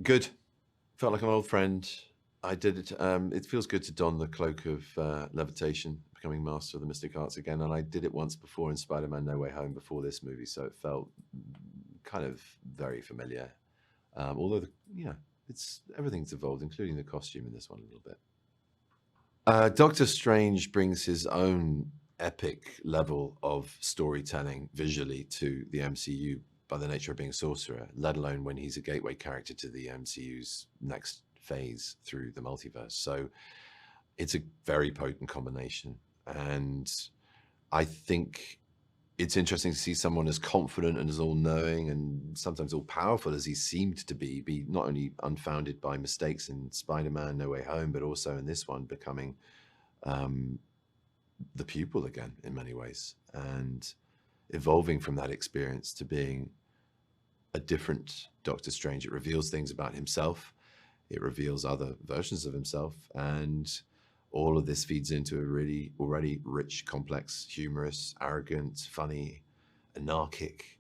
Good. Felt like an old friend. I did it. It feels good to don the cloak of levitation, becoming master of the mystic arts again. And I did it once before in Spider-Man: No Way Home before this movie, so it felt kind of very familiar. Although, it's everything's evolved, including the costume in this one a little bit. Doctor Strange brings his own epic level of storytelling visually to the MCU by the nature of being a sorcerer, let alone when he's a gateway character to the MCU's next phase through the multiverse. So it's a very potent combination. And I think it's interesting to see someone as confident and as all-knowing and sometimes all-powerful as he seemed to be not only unfounded by mistakes in Spider-Man: No Way Home, but also in this one becoming the pupil again in many ways, and evolving from that experience to being a different Doctor Strange. It reveals things about himself. It reveals other versions of himself. And all of this feeds into a really already rich, complex, humorous, arrogant, funny, anarchic,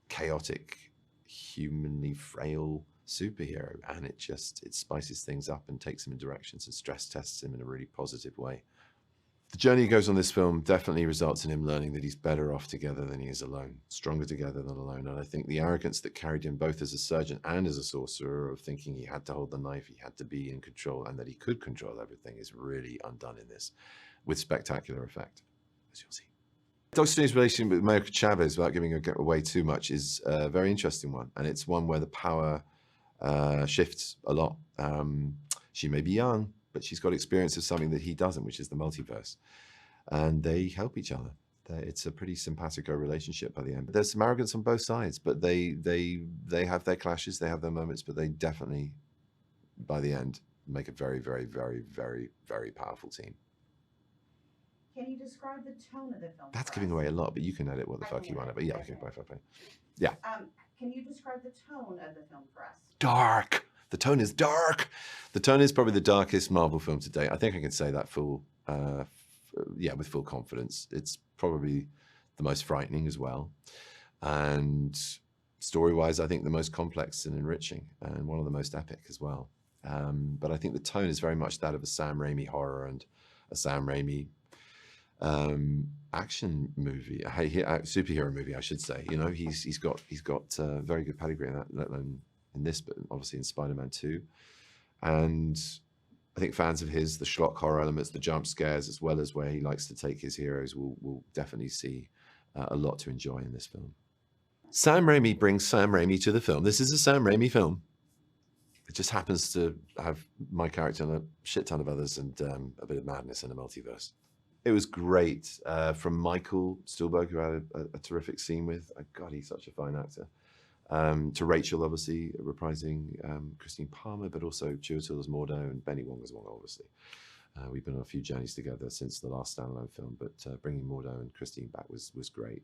chaotic, humanly frail superhero. And it spices things up and takes him in directions and stress tests him in a really positive way. The journey he goes on this film definitely results in him learning that he's better off together than he is alone, stronger together than alone. And I think the arrogance that carried him both as a surgeon and as a sorcerer, of thinking he had to hold the knife, he had to be in control, and that he could control everything, is really undone in this with spectacular effect, as you'll see. Doctor Strange's relationship with America Chavez, without giving away too much, is a very interesting one. And it's one where the power shifts a lot. She may be young, but she's got experience of something that he doesn't, which is the multiverse. And they help each other. It's a pretty simpatico relationship by the end. There's some arrogance on both sides, but they have their clashes, they have their moments, but they definitely, by the end, make a very, very, very, very, very powerful team. Can you describe the tone of the film? That's giving away a lot, but you can edit what the fuck you want. But yeah, okay, bye. Yeah. Can you describe the tone of the film for us? Dark. The tone is dark. The tone is probably the darkest Marvel film to date. I think I can say that with full confidence. It's probably the most frightening as well. And story-wise, I think the most complex and enriching, and one of the most epic as well. But I think the tone is very much that of a Sam Raimi horror and a Sam Raimi action movie, a superhero movie, I should say. You know, he's got very good pedigree in that, let alone in this, but obviously in Spider-Man 2. And I think fans of his, the schlock horror elements, the jump scares, as well as where he likes to take his heroes, will definitely see a lot to enjoy in this film. Sam Raimi brings Sam Raimi to the film. This is a Sam Raimi film. It just happens to have my character and a shit ton of others, and a bit of madness in a multiverse. It was great. From Michael Stuhlbarg, who I had a terrific scene with. God, he's such a fine actor. To Rachel, obviously, reprising Christine Palmer, but also Chiwetel as Mordo and Benny Wong as well, obviously. We've been on a few journeys together since the last standalone film, but bringing Mordo and Christine back was great.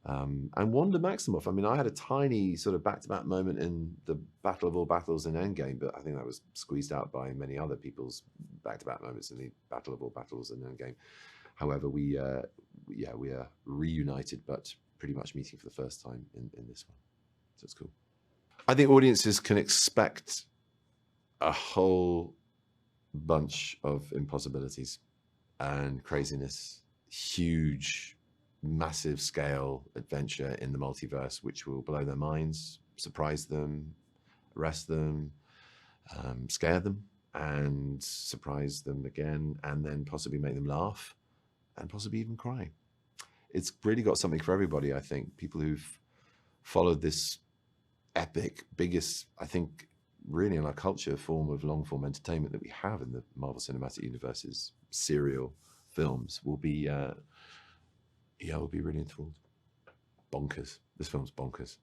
And Wanda Maximoff, I mean, I had a tiny sort of back-to-back moment in the Battle of All Battles in Endgame, but I think that was squeezed out by many other people's back-to-back moments in the Battle of All Battles in Endgame. However, we are reunited, but pretty much meeting for the first time in this one. So it's cool. I think audiences can expect a whole bunch of impossibilities and craziness, huge, massive scale adventure in the multiverse, which will blow their minds, surprise them, arrest them, scare them, and surprise them again, and then possibly make them laugh and possibly even cry. It's really got something for everybody, I think. People who've followed this epic, biggest, I think, really in our culture, form of long-form entertainment that we have in the Marvel Cinematic Universe's serial films will be, will be really enthralled. Bonkers. This film's bonkers.